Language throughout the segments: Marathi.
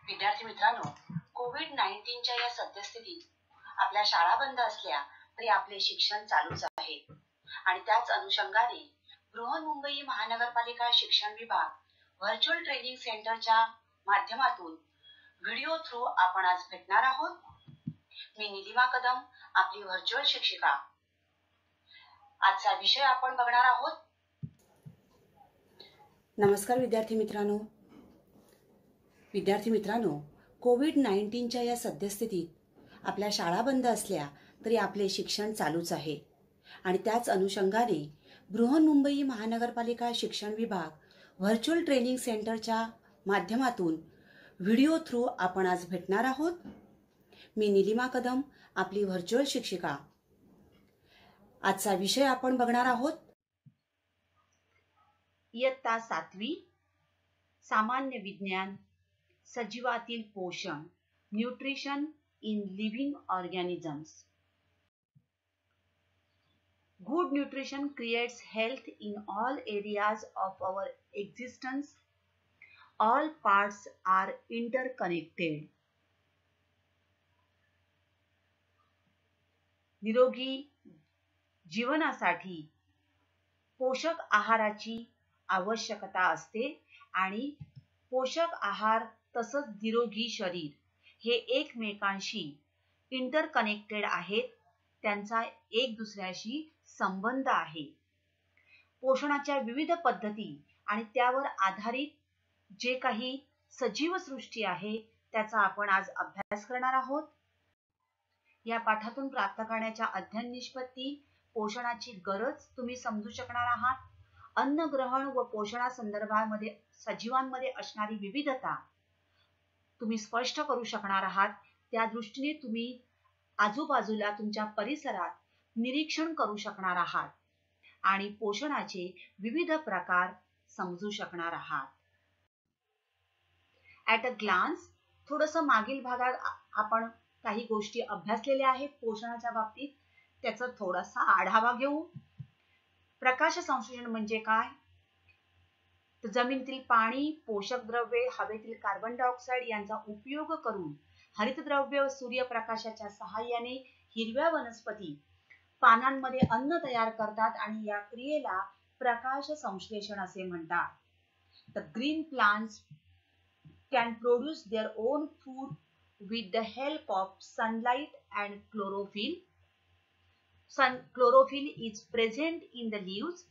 विद्यार्थी मित्रांनो, कोविड-19च्या या सद्यस्थितीत आपल्या शाळा बंद असल्या तरी आपले शिक्षण चालूच आहे आणि त्याच अनुषंगाने बृहन्मुंबई महानगरपालिका शिक्षण विभाग व्हर्च्युअल ट्रेनिंग सेंटरच्या माध्यमातून व्हिडिओ थ्रू आपण आज भेटणार आहोत. मी निलिमा कदम, आपली व्हर्च्युअल शिक्षिका. आजचा विषय आपण बघणार आहोत. नमस्कार विद्यार्थी मित्रांनो, कोविड-19च्या या सद्यस्थितीत आपल्या शाळा बंद असल्या तरी आपले शिक्षण चालूच आहे आणि त्याच अनुषंगाने बृहन्मुंबई महानगरपालिका शिक्षण विभाग व्हर्च्युअल ट्रेनिंग सेंटरच्या माध्यमातून व्हिडिओ थ्रू आपण आज भेटणार आहोत. मी निलिमा कदम, आपली व्हर्च्युअल शिक्षिका. आजचा विषय आपण बघणार आहोत. इयत्ता 7वी, सामान्य विज्ञान, सजीवातील पोषण, nutrition in living organisms. Good nutrition creates health in all areas of our existence. All parts are interconnected. निरोगी जीवनासाठी पोषक आहाराची आवश्यकता असते आणि पोषक आहार तसंच निरोगी शरीर हे एकमेकांशी इंटरकनेक्टेड आहेत. त्यांचा एक दुसऱ्याशी संबंध आहे. पोषणाच्या विविध पद्धती आणि त्यावर आधारित जे काही सजीव सृष्टी आहे त्याचा आपण आज अभ्यास करणार आहोत. या पाठातून प्राप्त करण्याच्या अध्ययन निष्पत्ती, पोषणाची गरज तुम्ही समजू शकणार आहात. अन्न ग्रहण व पोषणासंदर्भामध्ये सजीवांमध्ये असणारी विविधता तुम्ही स्पष्ट करू शकणार आहात. त्या दृष्टीने तुम्ही आजूबाजूला तुमच्या परिसरात निरीक्षण करू शकणार आहात आणि पोषणाचे विविध प्रकार समजू शकणार आहात. ॲट अ ग्लान्स थोडंसं मागील भागात आपण काही गोष्टी अभ्यासलेल्या आहेत पोषणाच्या बाबतीत. त्याचा थोडासा आढावा घेऊ. प्रकाश संश्लेषण म्हणजे काय? तर जमिनीतील पाणी, पोषक द्रव्ये, हवेतील कार्बन डायऑक्साईड यांचा उपयोग करून हरितद्रव्य व सूर्यप्रकाशाच्या सहाय्याने हिरव्या वनस्पती पानांमध्ये अन्न तयार करतात आणि या क्रियेला प्रकाश संश्लेषण असे म्हणतात. The green plants can produce their own food with the help of sunlight and chlorophyll. Chlorophyll is present in the leaves.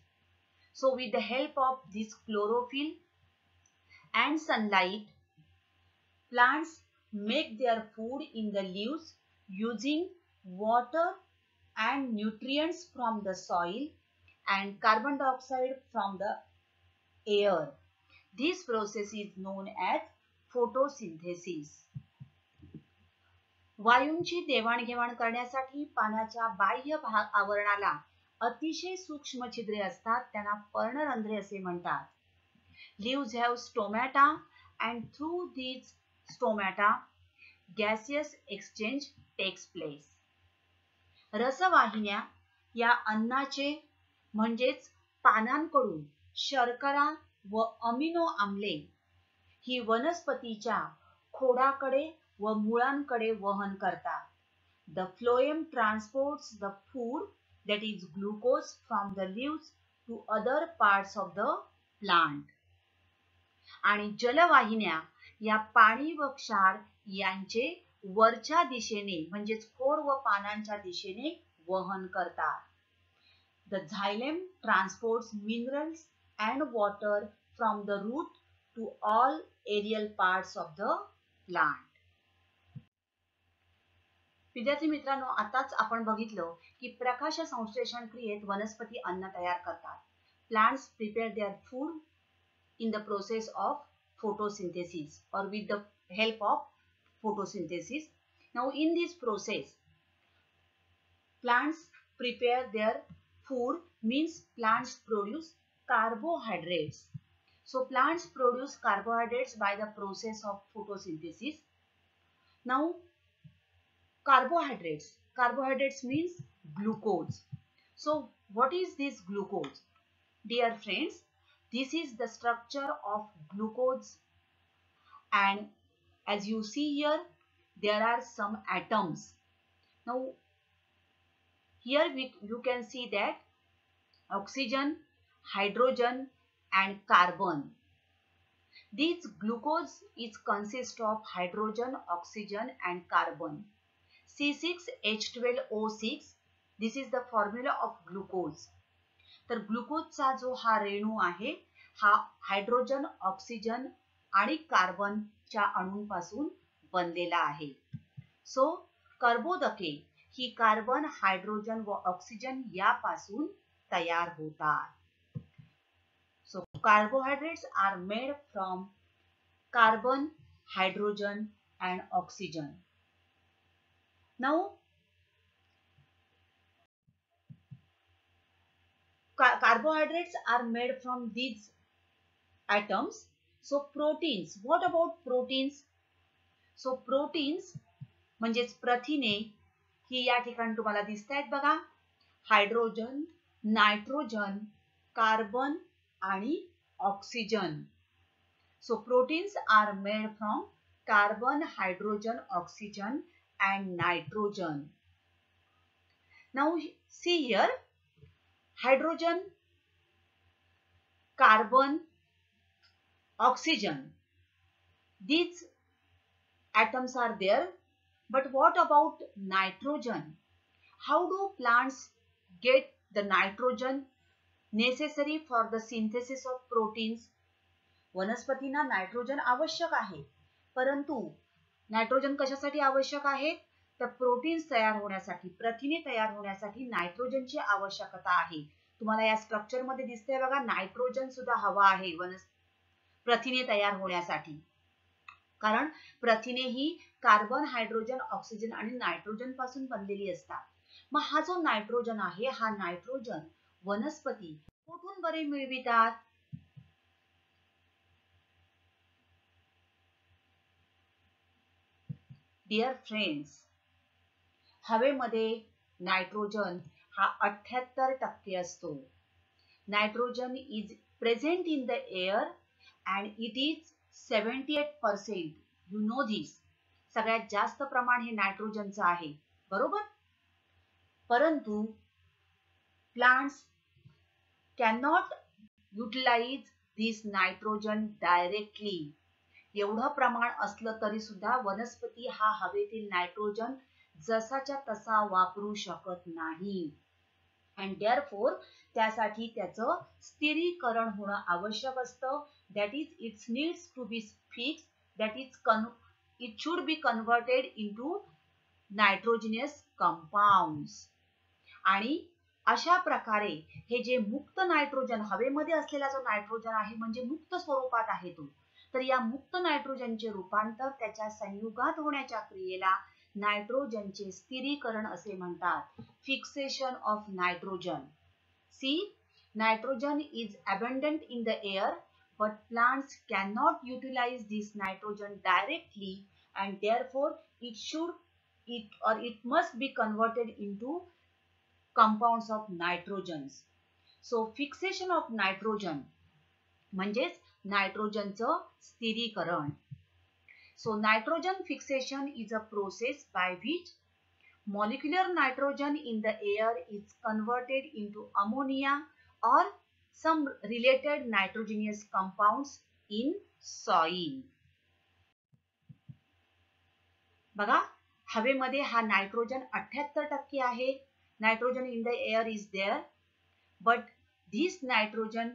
So with the help of this chlorophyll and sunlight, plants make their food in the leaves using water and nutrients from the soil and carbon dioxide from the air. This process is known as photosynthesis. वायूंची देवाणघेवाण करण्यासाठी पानाच्या बाह्य आवरणाला अतिशय सूक्ष्म छिद्रे असतात. त्यांना पर्णरंध्रे असे म्हणतात. Leaves have stomata and through these stomata gaseous exchange takes place. रसवाहिन्या या अन्नाचे म्हणजेच पानांकडून शर्करा व अमिनो आम्ले ही वनस्पतीच्या खोडाकडे व मुळांकडे वहन करतात. The phloem transports the food that is glucose from the leaves to other parts of the plant. आणि जलवाहिन्या या पाणी व क्षार यांचे वरच्या दिशेने म्हणजेच खोड व पानांच्या दिशेने वहन करतात. The xylem transports minerals and water from the root to all aerial parts of the plant. विद्यार्थी मित्रांनो, आताच आपण बघितलं की प्रकाश संश्लेषण क्रियेत वनस्पती अन्न तयार करतात. Plants prepare their food in the process of photosynthesis or with the help of photosynthesis. Now in this process, plants prepare their food means plants produce carbohydrates. So plants produce carbohydrates by the process of photosynthesis. Now carbohydrates means glucose. So what is this glucose? Dear friends, this is the structure of glucose and as you see here, there are some atoms. Now here you can see that oxygen, hydrogen and carbon. This glucose is consist of hydrogen, oxygen and carbon. C6H12O6, this is the formula of glucose. तर ग्लुकोजचा जो हा रेणू आहे हा हायड्रोजन, ऑक्सिजन आणि कार्बनच्या अणूंपासून बनलेला आहे. सो कर्बोदके ही कार्बन, हायड्रोजन व ऑक्सिजन यापासून तयार होतात. So carbohydrates are made from carbon, hydrogen and oxygen. Now carbohydrates are made from these atoms. So proteins, what about proteins? So proteins म्हणजेच प्रथिने ही या ठिकाणी तुम्हाला दिसतायत बघा. हायड्रोजन, नायट्रोजन, कार्बन आणि oxygen. So proteins are made from carbon, hydrogen, oxygen and nitrogen. Now see here, hydrogen, carbon, oxygen, these atoms are there, but what about nitrogen? How do plants get the nitrogen necessary for the synthesis of proteins? वनस्पतींना नायट्रोजन आवश्यक आहे, परंतु नायट्रोजन कशासाठी आवश्यक आहे? तर प्रोटीन्स तयार होण्यासाठी, प्रथिने तयार होण्यासाठी नायट्रोजनची आवश्यकता आहे. तुम्हाला या स्ट्रक्चर मध्ये दिसतंय बघा, नायट्रोजन सुद्धा हवा आहे प्रथिने तयार होण्यासाठी. कारण प्रथिने ही कार्बन, हायड्रोजन, ऑक्सिजन आणि नायट्रोजन पासून बनलेली असतात. मग हा जो नायट्रोजन आहे, हा नायट्रोजन वनस्पती कुठून बरे मिळवितात? डिअर फ्रेंड्स, हवेमध्ये नायट्रोजन हा 78% असतो. Nitrogen is present in the air and it is 78%. You know this. सगळ्यात जास्त प्रमाण हे नायट्रोजनचं आहे, बरोबर? परंतु plants cannot utilize this nitrogen directly. एवढं प्रमाण असलं तरी सुद्धा वनस्पती हा हवेतील नायट्रोजन जसाच्या तसा वापरू शकत नाही. अँड देअरफोर त्यासाठी त्याचं स्थिरीकरण होणं आवश्यक असतं. That is its needs to be fix, that is it should be converted into nitrogenous compounds. आणि अशा प्रकारे हे जे मुक्त नायट्रोजन, हवेमध्ये असलेला जो नायट्रोजन आहे म्हणजे मुक्त स्वरूपात आहे तो, तर या मुक्त नायट्रोजनचे रूपांतर त्याच्या संयुगात होण्याच्या क्रियेला नायट्रोजनचे स्थिरीकरण असे म्हणतात. Fixation of nitrogen. See, nitrogen is abundant in the air, but plants cannot utilize this nitrogen directly, and therefore it must be converted into compounds of nitrogens. So fixation of nitrogen म्हणजेच नायट्रोजनचं स्थिरीकरण. So nitrogen fixation is a process by which molecular nitrogen in the air is converted into ammonia or some related nitrogenous compounds in soil. बघा, हवेमध्ये हा नायट्रोजन 78% आहे. Nitrogen in the air is there, but this nitrogen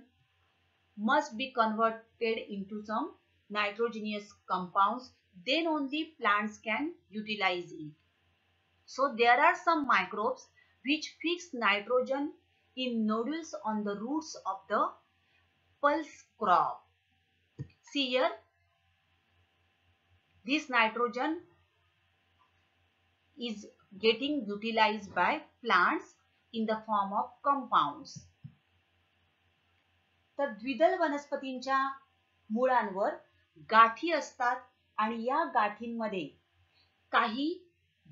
must be converted into some nitrogenous compounds, then only plants can utilize it. So there are some microbes which fix nitrogen in nodules on the roots of the pulse crop. See here, this nitrogen is getting utilized by plants in the form of compounds. तर द्विदल वनस्पतींच्या मुळांवर गाठी असतात आणि या गाठींमध्ये काही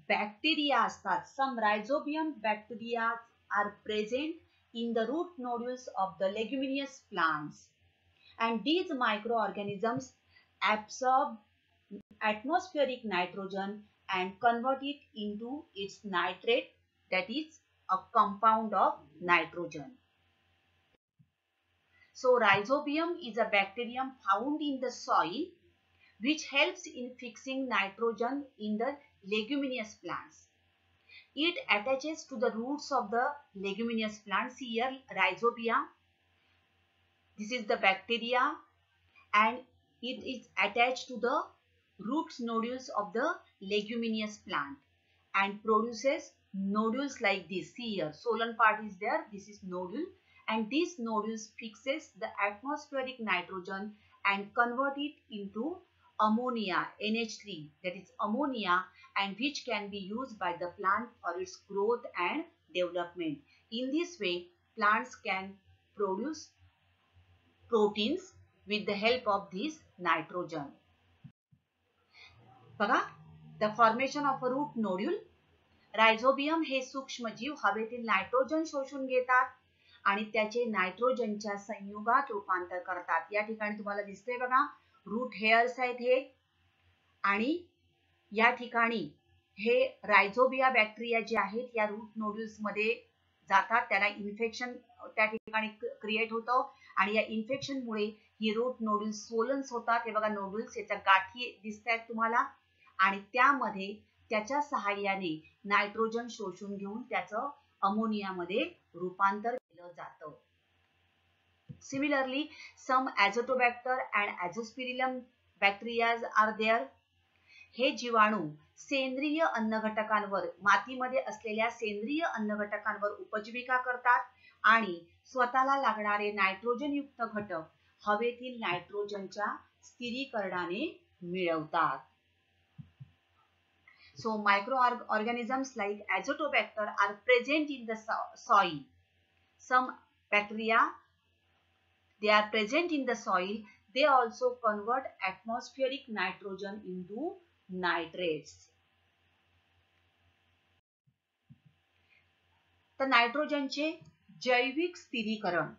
बॅक्टेरिया असतात. Some rhizobium bacteria are present in the root nodules of the leguminous plants, and these microorganisms absorb atmospheric nitrogen and convert it into its nitrate, that is a compound of nitrogen. So rhizobium is a bacterium found in the soil which helps in fixing nitrogen in the leguminous plants. It attaches to the roots of the leguminous plants. Here rhizobia, this is the bacteria, and it is attached to the roots nodules of the leguminous plant and produces nodules like this. See here, solan part is there, this is nodule, and this nodules fixes the atmospheric nitrogen and convert it into ammonia, NH3, that is ammonia, and which can be used by the plant for its growth and development. In this way, plants can produce proteins with the help of this nitrogen. बघा, the formation of a root nodule. Rhizobium हे सूक्ष्मजीव हवेतील नायट्रोजन शोषून घेतात आणि त्याचे नायट्रोजनच्या संयुगात रूपांतर करतात. या ठिकाणी तुम्हाला दिसतंय बघा, रूट हेअर्स आहेत हे, आणि या ठिकाणी हे रायझोबिया बॅक्टेरिया जे आहेत या रूट नोड्यूल्स मध्ये जातात. त्याला इन्फेक्शन त्या ठिकाणी क्रिएट होतं आणि या इन्फेक्शन मुळे ही रूट नोड्यूल्स स्वोलन्स होतात. हे बघा नोड्यूल्स, याच्या गाठी दिसतायत तुम्हाला, आणि त्यामध्ये त्याच्या सहाय्याने नायट्रोजन शोषून घेऊन त्याचं अमोनियामध्ये रूपांतर केलं जातं. Similarly, some Azotobacter and Azospirillum bacteria are there. हे जीवाणू सेंद्रिय अन्नघटकांवर, मातीमध्ये असलेल्या सेंद्रिय अन्नघटकांवर उपजीविका करतात आणि स्वतःला लागणारे नायट्रोजन युक्त घटक हवेतील नायट्रोजनच्या स्थिरीकरणाने मिळवतात. So microorganisms like Azotobacter are present in the soil. Some bacteria, they are present in the soil. They also convert atmospheric nitrogen into nitrates. तर नायट्रोजनचे जैविक स्थिरीकरण.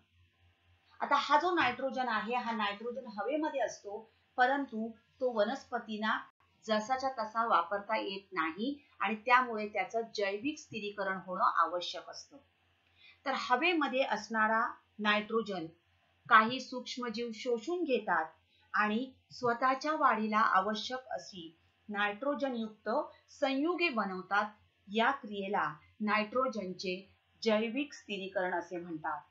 आता हा जो नायट्रोजन आहे, हा नायट्रोजन हवेमध्ये असतो, परंतु तो वनस्पतींना जसाच्या तसा वापरता येत नाही आणि त्यामुळे त्याचं जैविक स्थिरीकरण होणं आवश्यक असतं. तर हवेमध्ये असणारा नायट्रोजन काही सूक्ष्मजीव शोषून घेतात आणि स्वतःच्या वाढीला आवश्यक अशी नायट्रोजन युक्त संयुगे बनवतात. या क्रियेला नायट्रोजनचे जैविक स्थिरीकरण असे म्हणतात.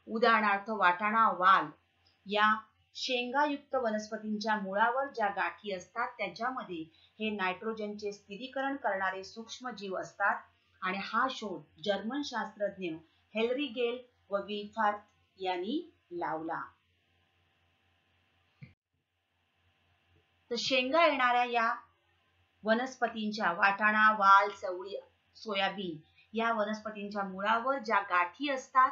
उदाहरणार्थ वाटाणा, वाल या शेंगायुक्त वनस्पतींच्या मुळावर ज्या गाठी असतात त्याच्यामध्ये हे नायट्रोजनचे स्थिरीकरण करणारे सूक्ष्मजीव असतात आणि हा शोध जर्मन शास्त्रज्ञ हेनरी गेल व विल्फ्राथ यांनी लावला. तर शेंगा येणाऱ्या या वनस्पतींच्या, वाटाणा, वाल, चवळी, सोयाबीन या वनस्पतींच्या मुळावर ज्या गाठी असतात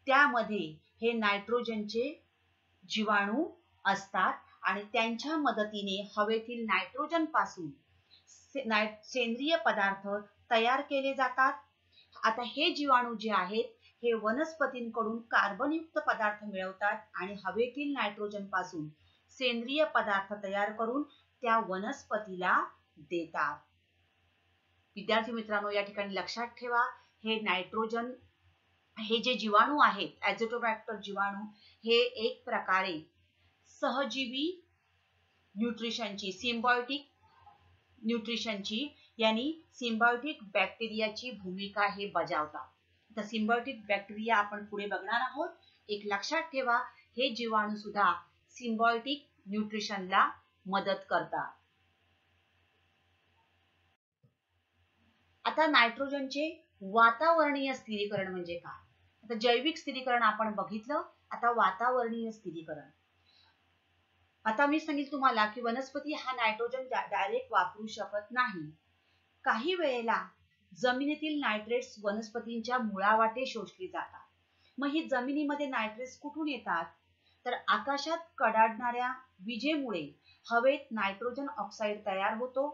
त्यामध्ये हे नायट्रोजनचे जीवाणू असतात आणि त्यांच्या मदतीने हवेतील नायट्रोजन पासून सेंद्रिय पदार्थ तयार केले जातात. आता हे जीवाणू जे आहेत हे वनस्पतींकडून कार्बनयुक्त पदार्थ मिळवतात आणि हवेतील नायट्रोजन पासून सेंद्रिय पदार्थ तयार करून त्या वनस्पतीला देतात. विद्यार्थी मित्रांनो, या ठिकाणी लक्षात ठेवा, हे नायट्रोजन, हे जे जीवाणू आहेत, ॲझोटोबॅक्टर जीवाणू, हे एक प्रकारे सहजीवी न्यूट्रिशनची, सिम्बायोटिक न्यूट्रिशनची, यानी सिम्बायोटिक बॅक्टेरियाची भूमिका हे बजावतात. तर सिम्बायोटिक बॅक्टेरिया आपण पुढे बघणार आहोत. एक लक्षात ठेवा, हे जीवाणू सुद्धा सिम्बायोटिक न्यूट्रिशनला मदत करतात. आता नायट्रोजनचे वातावरणीय स्थिरीकरण म्हणजे काय? आता जैविक स्थिरीकरण आपण बघितलं, आता वातावरणीय स्थिरीकरण. आता मी सांगितलं तुम्हाला की वनस्पती हा नायट्रोजन डायरेक्ट वापरू शकत नाही. काही वेळेला जमिनीतील नायट्रेट्स वनस्पतींच्या मुळावाटे शोषली जातात. मग ही जमिनीमध्ये नायट्रेट्स कुठून येतात? तर आकाशात कडाडणाऱ्या विजेमुळे हवेत नायट्रोजन ऑक्साईड तयार होतो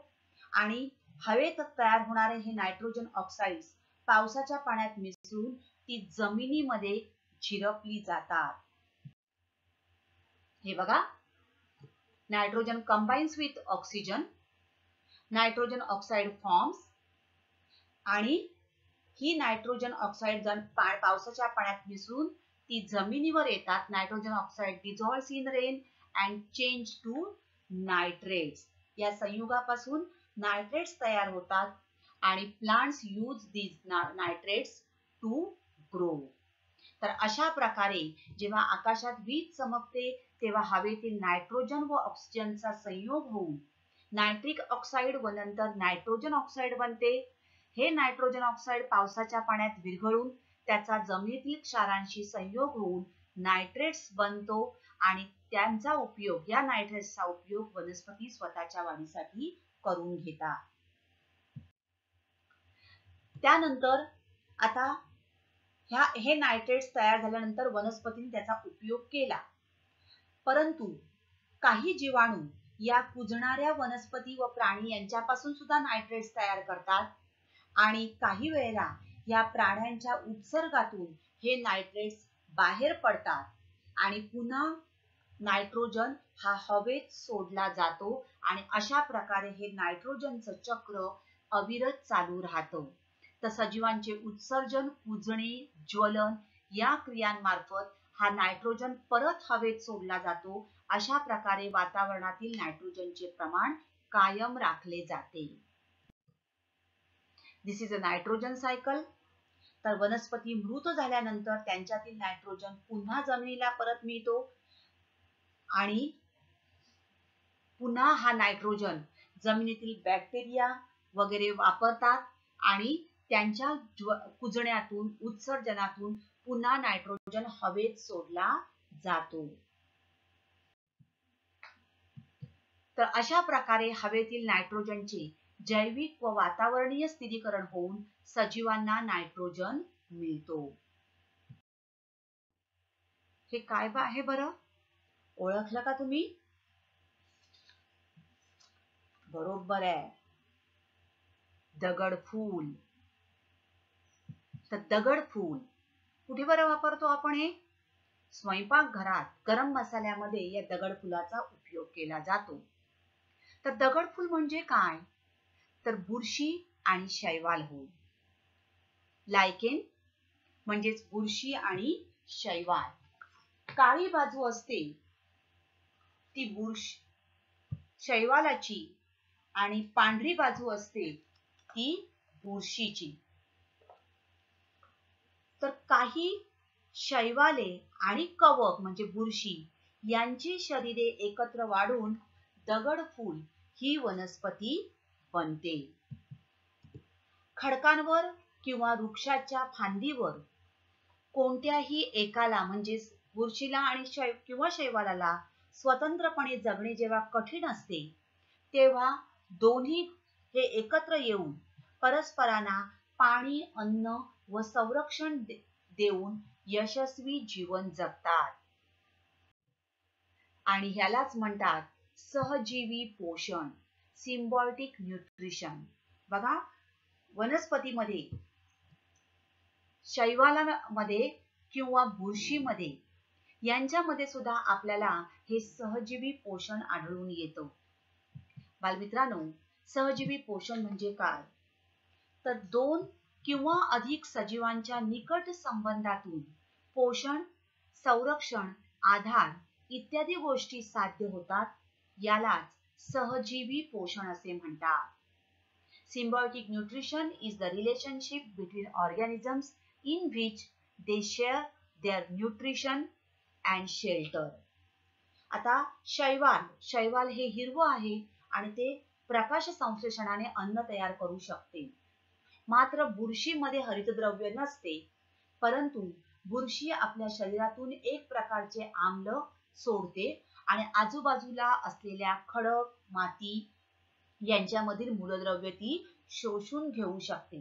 आणि हवेत तयार होणारे हे नायट्रोजन ऑक्साईड पावसाच्या पाण्यात मिसळून ती जमिनीमध्ये झिरपली जातात. हे बघा, nitrogen combines with oxygen, nitrogen oxide forms आणि ही नायट्रोजन ऑक्साईड पावसाच्या पाण्यात मिसळून ती जमिनीवर येतात. Nitrogen oxide dissolves in rain and change to nitrates. या संयुगापासून नायट्रेट्स तयार होतात आणि plants use these nitrates to grow. तर अशा प्रकारे जेव्हा आकाशात वीज चमकते तेव्हा हवेतील नायट्रोजन व ऑक्सिजनचा संयोग होऊन नायट्रिक ऑक्साईड व नंतर नायट्रोजन ऑक्साईड बनते. हे नायट्रोजन ऑक्साईड पावसाच्या पाण्यात विरघळून त्याचा जमिनीतील क्षारांशी संयोग होऊन नायट्रेट्स बनतो आणि त्यांचा उपयोग, या नायट्रेट्सचा उपयोग वनस्पती स्वतःच्या वाढीसाठी करून घेतात. त्यानंतर आता हे नायट्रेट्स तयार झाल्यानंतर वनस्पतीने त्याचा उपयोग केला, परंतु काही जीवाणू या कुजणाऱ्या वनस्पती व प्राणी यांच्यापासून सुद्धा नायट्रेट्स तयार करतात आणि काही वेळेला या प्राण्यांच्या उत्सर्गातून हे नायट्रेट्स बाहेर पडतात आणि पुन्हा नायट्रोजन हा हवेत सोडला जातो आणि अशा प्रकारे हे नायट्रोजनचं चक्र अविरत चालू राहतं. तर सजीवांचे उत्सर्जन, कुजणे, ज्वलन या क्रियांमार्फत हा नायट्रोजन परत हवेत सोडला जातो. अशा प्रकारे वातावरणातील नायट्रोजनचे प्रमाण कायम राखले जाते. दिस इज अ नायट्रोजन सायकल. तर वनस्पती मृत झाल्यानंतर त्यांच्यातील नायट्रोजन पुन्हा जमिनीला परत मिळतो आणि पुन्हा हा नायट्रोजन जमिनीतील बॅक्टेरिया वगैरे वापरतात आणि त्यांच्या कुजण्यातून, उत्सर्जनातून पुन्हा नायट्रोजन हवेत सोडला जातो. तर अशा प्रकारे हवेतील नायट्रोजनचे जैविक व वातावरणीय स्थिरीकरण होऊन सजीवांना नायट्रोजन मिळतो. हे काय आहे बरं? ओळखलं का तुम्ही? बरोबर आहे, दगडफूल. तर दगडफूल कुठे बरं वापरतो आपण? हे स्वयंपाकघरात गरम मसाल्यामध्ये या दगडफुलाचा उपयोग केला जातो. तर दगडफूल म्हणजे काय? तर बुरशी आणि शैवाल होय. लायकेन म्हणजेच बुरशी आणि शैवाल. काळी बाजू असते ती शैवालाची आणि पांढरी बाजू असते ती बुरशीची. तर काही शैवाले आणि कवक म्हणजे बुरशी यांची शरीरे एकत्र वाढून दगडफूल ही वनस्पती बनते. खडकांवर किंवा वृक्षाच्या फांदीवर कोणत्याही एकाला म्हणजे बुरशीला आणि किंवा शैवालाला स्वतंत्रपणे जगणे जेव्हा कठीण असते तेव्हा दोन्ही हे एकत्र येऊन परस्परांना पाणी, अन्न व संरक्षण देऊन यशस्वी जीवन जगतात आणि ह्यालाच म्हणतात सहजीवी पोषण, सिम्बायोटिक न्यूट्रिशन. बघा, वनस्पतीमध्ये, शैवालामध्ये किंवा बुरशीमध्ये यांच्यामध्ये सुद्धा आपल्याला हे सहजीवी पोषण आढळून येतं. बालमित्रांनो, सहजीवी पोषण म्हणजे काय? तर दोन किंवा अधिक सजीवांच्या निकट संबंधातून पोषण, संरक्षण, आधार इत्यादी गोष्टी साध्य होतात. यालाच सहजीवी पोषण असे म्हणतात. Symbiotic nutrition is the relationship between organisms in which they share their nutrition and shelter. आता शैवाल हे हिरवं आहे आणि ते प्रकाश संश्लेषणाने अन्न तयार करू शकते. मात्र बुरशीमध्ये हरितद्रव्य नसते, परंतु बुरशी आपल्या शरीरातून एक प्रकारचे आम्ल सोडते आणि आजूबाजूला असलेल्या खडक, माती यांच्यामधील मूलद्रव्य ती शोषून घेऊ शकते.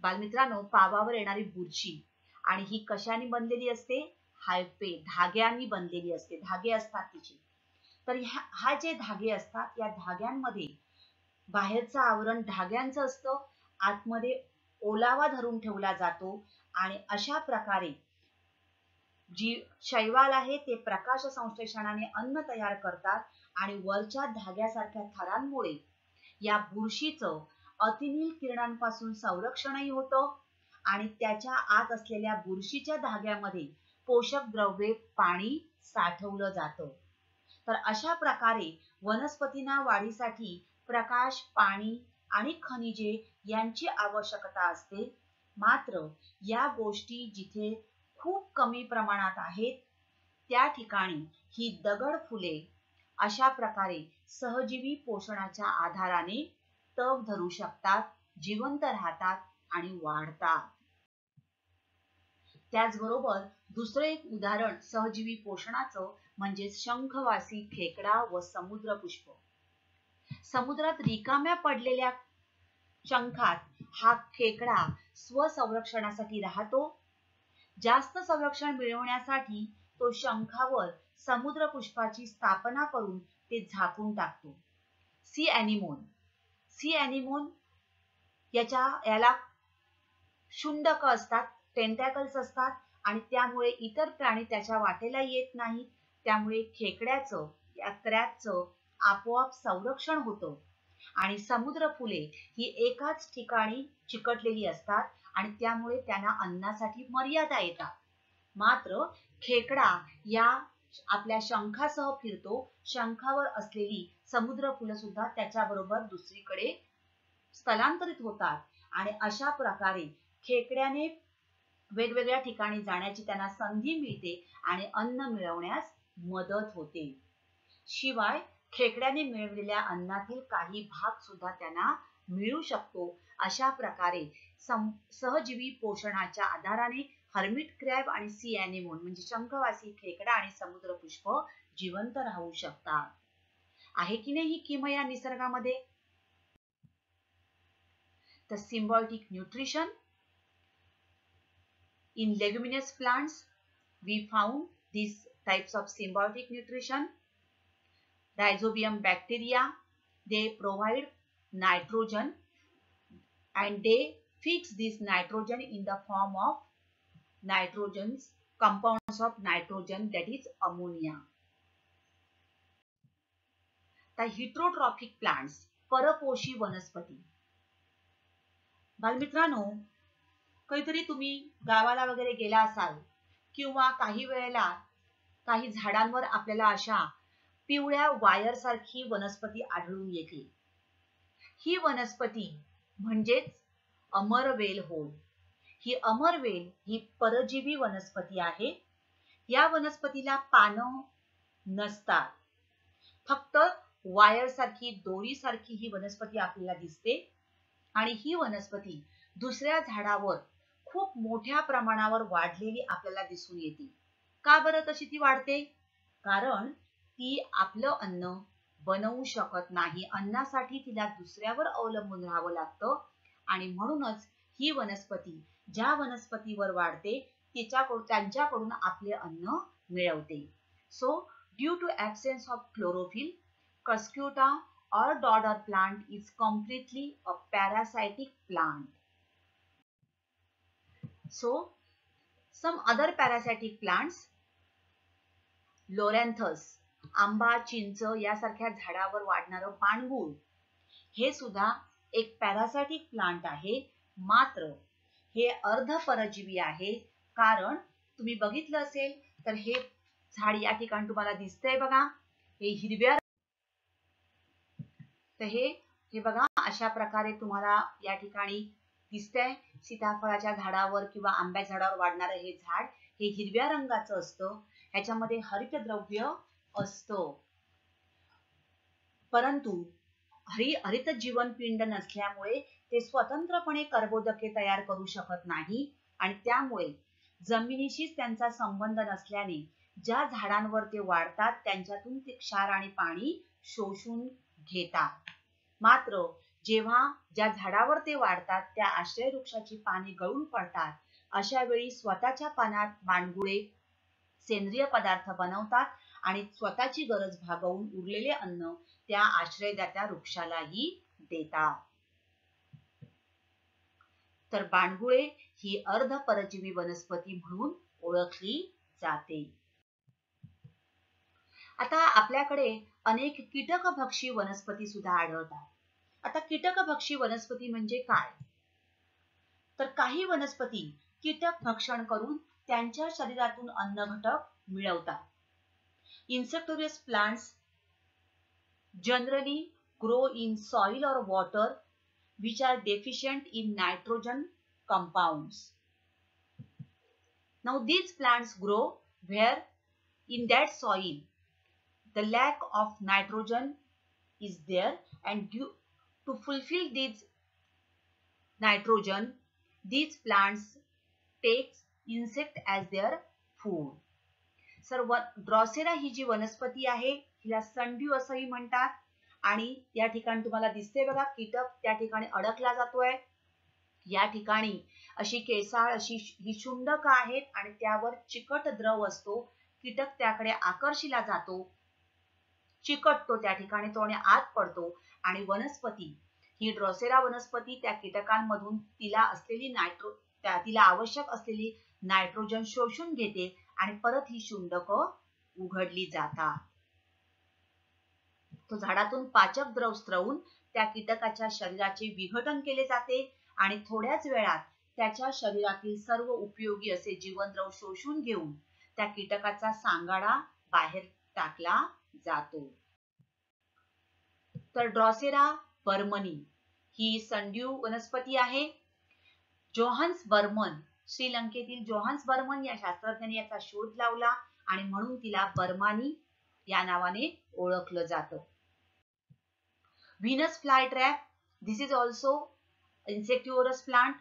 बालमित्रांनो, पावावर येणारी बुरशी आणि ही कशाने बनलेली असते? हायफे, धाग्यांनी बनलेली असते. धागे असतात तिचे. तर हा जे धागे असतात या धाग्यांमध्ये बाहेरचं आवरण धाग्यांचं असतं, आतमध्ये ओलावा धरून ठेवला जातो आणि अशा प्रकारे जी शैवाल आहे ते प्रकाश संश्लेषणाने अन्न तयार करतात आणि वरच्या धाग्यासारख्या थरांमुळे या बुरशीचं अतिनील किरणांपासून संरक्षणही होतं आणि त्याच्या आत असलेल्या बुरशीच्या धाग्यामध्ये पोषक द्रव्ये पाणी साठवलं जातं. तर अशा प्रकारे वनस्पतींना वाढीसाठी प्रकाश, पाणी आणि खनिजे यांची आवश्यकता असते. मात्र या गोष्टी जिथे खूप कमी प्रमाणात आहेत त्या ठिकाणी ही दगड फुले अशा प्रकारे सहजीवी पोषणाच्या आधाराने तग धरू शकतात, जिवंत राहतात आणि वाढतात. त्याचबरोबर दुसरं एक उदाहरण सहजीवी पोषणाचं म्हणजे शंखवासी खेकडा व समुद्रपुष्प. समुद्रात रिकाम्या पडलेल्या शंखात हा खेकडा स्वसंरक्षणासाठी राहतो. जास्त संरक्षण मिळवण्यासाठी तो शंखावर समुद्रपुष्पाची स्थापना करून ते झाकून टाकतो. सी ॲनिमोन याला शुंडक असतात, टेंटॅकल्स असतात आणि त्यामुळे इतर प्राणी त्याच्या वाटेला येत नाहीत. त्यामुळे खेकड्याचं या क्रॅबचं आपोआप संरक्षण होतं आणि समुद्र फुले ही एकाच ठिकाणी चिकटलेली असतात आणि त्यामुळे त्यांना अन्नासाठी मर्यादा येतात. मात्र खेकडा या आपल्या शंखासह फिरतो. शंखावर असलेली समुद्र फुलं सुद्धा त्याच्याबरोबर दुसरीकडे स्थलांतरित होतात आणि अशा प्रकारे खेकड्याने वेगवेगळ्या ठिकाणी जाण्याची त्यांना संधी मिळते आणि अन्न मिळवण्यास मदत होते. शिवाय खेकड्याने मिळवलेल्या अन्नातील काही भाग सुद्धा त्यांना मिळू शकतो. अशा प्रकारे सहजीवी पोषणाच्या आधाराने हर्मिट क्रॅब आणि सी ॲनिमोन म्हणजे शंखवासी खेकडा आणि समुद्रपुष्प जिवंत राहू शकतात. आहे की नाही ही किमया निसर्गामध्ये? The symbiotic nutrition in leguminous plants, we found these types of symbiotic nutrition. Rhizobium bacteria, they provide nitrogen and they fix this nitrogen in the form of compounds of nitrogen, that is ammonia. The heterotrophic plants, परपोषी वनस्पती. बालमित्रांनो, कधीतरी तुम्ही गावाला वगैरे गेला असाल किंवा काही वेळेला काही झाडांवर आपल्याला अशा पिवळ्या वायर सारखी वनस्पती आढळून येते. ही वनस्पती म्हणजेच अमरवेल होय. ही अमरवेल ही परजीवी वनस्पती आहे. या वनस्पतीला पानं नसतात. फक्त वायर सारखी, दोरी सारखी ही वनस्पती आपल्याला दिसते आणि ही वनस्पती दुसऱ्या झाडावर खूप मोठ्या प्रमाणावर वाढलेली आपल्याला दिसून येते. का बरं तशी ती वाढते? कारण ती आपलं अन्न बनवू शकत नाही. अन्नासाठी तिला दुसऱ्यावर अवलंबून राहावं लागतं आणि म्हणूनच ही वनस्पती ज्या वनस्पतीवर वाढते त्यांच्याकडून आपले अन्न मिळवते. So due to absence of chlorophyll, Cuscuta or dodder plant is completely a parasitic plant. So, some other parasitic plants, Loranthus, आंबा, चिंच यासारख्या झाडावर वाढणारं पानगुळ हे सुद्धा एक पॅरासाइटिक प्लांट आहे. मात्र हे अर्धपरजीवी आहे. कारण तुम्ही बघितलं असेल तर हे झाड या ठिकाणी तुम्हाला दिसतंय बघा, हे हिरव्या तर हे बघा अशा प्रकारे तुम्हाला या ठिकाणी दिसतंय. सीताफळाच्या झाडावर किंवा आंब्याच्या झाडावर वाढणारं हे झाड हे हिरव्या रंगाचं असतं. ह्याच्यामध्ये हरितद्रव्य असतं. परंतु हरित जीवनपिंड नसल्यामुळे ते स्वतंत्रपणे कर्बोदके तयार करू शकत नाही आणि त्यामुळे जमिनीशीच त्यांचा संबंध नसल्याने ज्या झाडांवर ते वाढतात त्यांच्यातून ते क्षार आणि पाणी शोषून घेतात. मात्र जेव्हा ज्या झाडावर ते वाढतात त्या आश्रय वृक्षाची पाने गळून पडतात, अशा वेळी स्वतःच्या पानात पानगुळे सेंद्रिय पदार्थ बनवतात आणि स्वतःची गरज भागवून उरलेले अन्न त्या आश्रयदात्या वृक्षालाही देतात. तर पानगुळे ही अर्धपरजीवी वनस्पती म्हणून ओळखली जाते. आता आपल्याकडे अनेक कीटकभक्षी वनस्पती सुद्धा आढळतात. आता कीटकभक्षी वनस्पती म्हणजे काय? तर काही वनस्पती कीटक भक्षण करून त्यांच्या शरीरातून अन्न घटक मिळवतात. Insectivorous plants generally grow in soil or water which are deficient in nitrogen compounds. Now these plants grow where in that soil the lack of nitrogen is there, and due to fulfill this nitrogen these plants take insect as their food. सर्व ड्रॉसेरा ही जी वनस्पती आहे हिला सनड्यू असंही म्हणतात. आणि या ठिकाणी तुम्हाला दिसते बघा कीटक त्या ठिकाणी अडकला जातोय. या ठिकाणी अशी केसाळ अशी ही शुंडक आहेत आणि त्यावर चिकट द्रव असतो. कीटक त्याकडे आकर्षिला जातो, चिकटतो त्या ठिकाणी तो आणि आत पडतो आणि वनस्पती ही ड्रॉसेरा वनस्पती त्या कीटकांमधून तिला आवश्यक असलेली नायट्रोजन शोषून घेते आणि परत ही शुंडक उघडली जातात. तो झाडातून पाचक द्रव स्त्रवून त्या कीटकाच्या शरीराचे विघटन केले जाते आणि थोड्याच वेळात त्याच्या शरीरातील सर्व उपयोगी असे जीवनद्रव शोषून घेऊन त्या कीटकाचा सांगाडा बाहेर टाकला जातो. तर ड्रॉसेरा बर्मनी ही सनड्यू वनस्पती आहे. जोहान्स बर्मन, श्रीलंकेतील जोहान्स बर्मन या शास्त्रज्ञाने याचा शोध लावला आणि म्हणून तिला बर्मानी या नावाने ओळखलं जातं. Venus flytrap, this is also insectivorous plant.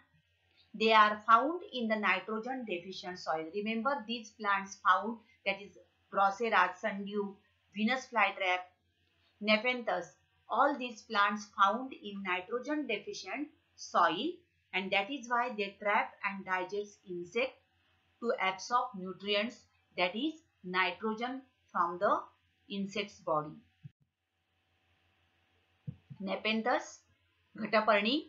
They are found in the nitrogen deficient soil. Remember these plants found, that is Drosera, sundew, Venus flytrap, Nepenthes. All these plants found in nitrogen deficient soil, and that is why they trap and digest insect to absorb nutrients, that is nitrogen from the insect's body. Nepenthes, घटपर्णी.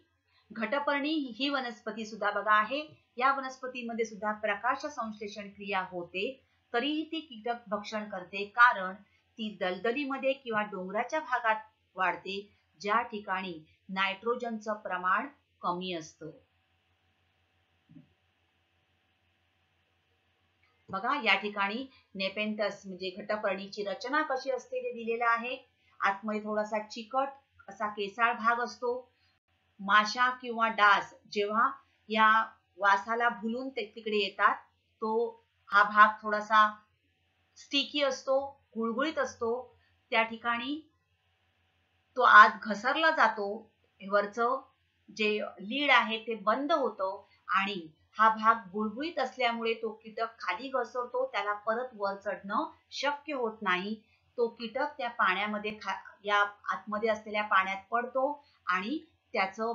घटपर्णी ही वनस्पती सुद्धा बघा आहे. या वनस्पतीमध्ये सुद्धा प्रकाश संश्लेषण क्रिया होते, तरीही ती कीटक भक्षण करते, कारण ती दलदलीमध्ये किंवा डोंगराच्या भागात वाढते ज्या ठिकाणी नायट्रोजनचं प्रमाण कमी असतं. बघा या ठिकाणी नेपेंथस म्हणजे घटपर्णीची रचना कशी असते ते दिलेलं आहे. आतमध्ये थोडासा चिकट असा केसाळ भाग असतो. माशा किंवा डास जेव्हा या वासाला भुलून ते तिकडे येतात, तो हा भाग थोडासा स्टिकी असतो, गुळगुळीत असतो. त्या ठिकाणी तो आत घसरला जातो. वरचं जे लीड आहे ते बंद होतं आणि हा भाग गुळगुळीत असल्यामुळे तो कीटक खाली घसरतो. त्याला परत वर चढणं शक्य होत नाही. तो कीटक त्या पाण्यामध्ये या आतमध्ये असलेल्या पाण्यात पडतो आणि त्याचं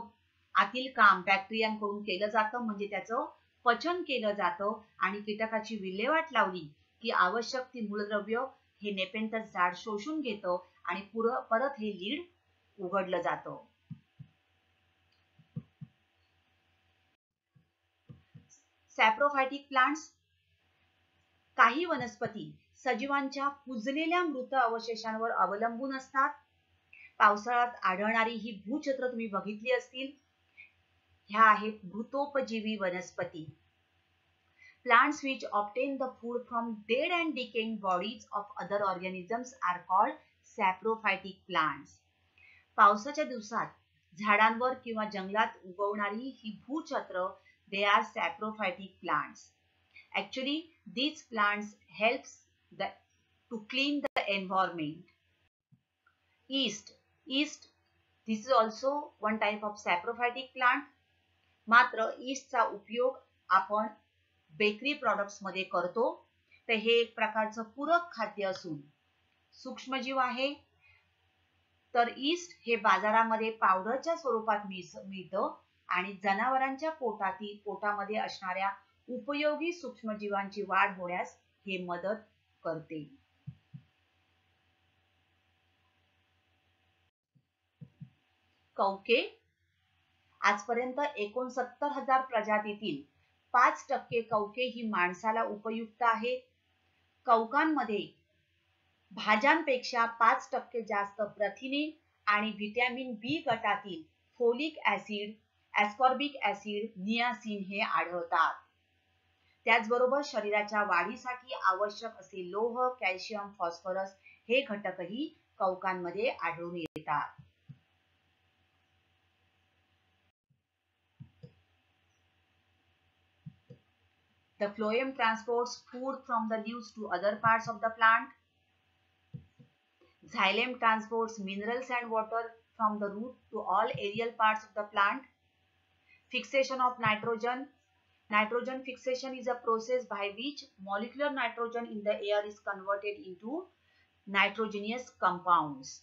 आतील काम बॅक्टेरियांकडून केलं जातं, म्हणजे त्याचं पचन केलं जातं आणि कीटकाची विल्हेवाट लावली की आवश्यक ती मूलद्रव्य हे नेपेंथस झाड शोषून घेतं आणि परत हे लीड उघडलं जातं. सॅप्रोफायटिक प्लांट्स. काही वनस्पती सजीवांच्या कुजलेल्या मृत अवशेषांवर अवलंबून असतात. पावसाळ्यात आढळणारी ही भूछत्र तुम्ही बघितली असतील. ह्या आहेत मृतोपजीवी वनस्पती. Plants which obtain the food from dead and decaying bodies of other organisms are called saprophytic plants. पावसाच्या दिवसात झाडांवर किंवा जंगलात उगवणारी ही भूछत्र, they are saprophytic plants. Actually, these plants helps to clean the environment. Yeast, this is also one type of saprophytic plant. मात्र yeastचा उपयोग आपण बेकरी प्रॉडक्ट्स मध्ये करतो. तर हे एक प्रकारचं पूरक खाद्य असून सूक्ष्मजीव आहे. तर ईस्ट हे बाजारामध्ये पावडरच्या स्वरूपात मिळतं आणि जनावरांच्या पोटामध्ये असणाऱ्या उपयोगी सूक्ष्मजीवांची वाढ होण्यास हे मदत करते. कवके. आजपर्यंत 69,000 प्रजातीतील 5% कवके ही माणसाला उपयुक्त आहेत. कवकांमध्ये भाज्यांपेक्षा 5% जास्त प्रथिने आणि व्हिटॅमिन बी गटातील folic acid, ascorbic acid, niacin हे आढळतात. त्याचबरोबर शरीराच्या वाढीसाठी आवश्यक असे लोह, कॅल्शियम, फॉस्फरस हे घटकही कवकांमध्ये आढळून येतात. The phloem transports food from the leaves to other parts of the plant. Xylem transports minerals and water from the root to all aerial parts of the plant. Fixation of nitrogen. Nitrogen fixation is a process by which molecular nitrogen in the air is converted into nitrogenous compounds.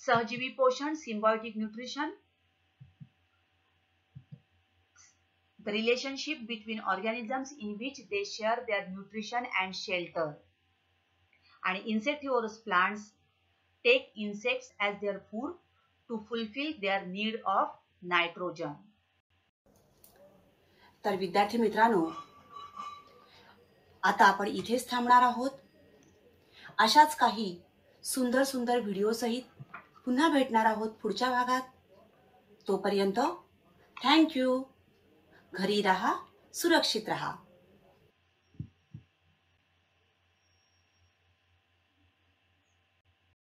सहजीवी पोषण, symbiotic nutrition. The relationship between organisms in which they share their nutrition and shelter. And insectivorous plants take insects as their food to fulfill their need of nitrogen. तर विद्यार्थी मित्रांनो, आता आपण इथेच थांबणार आहोत. अशाच काही सुंदर सुंदर व्हिडिओ सहित पुन्हा भेटणार आहोत पुढच्या भागात. तोपर्यंत थँक यू. घरी राहा, सुरक्षित राहा.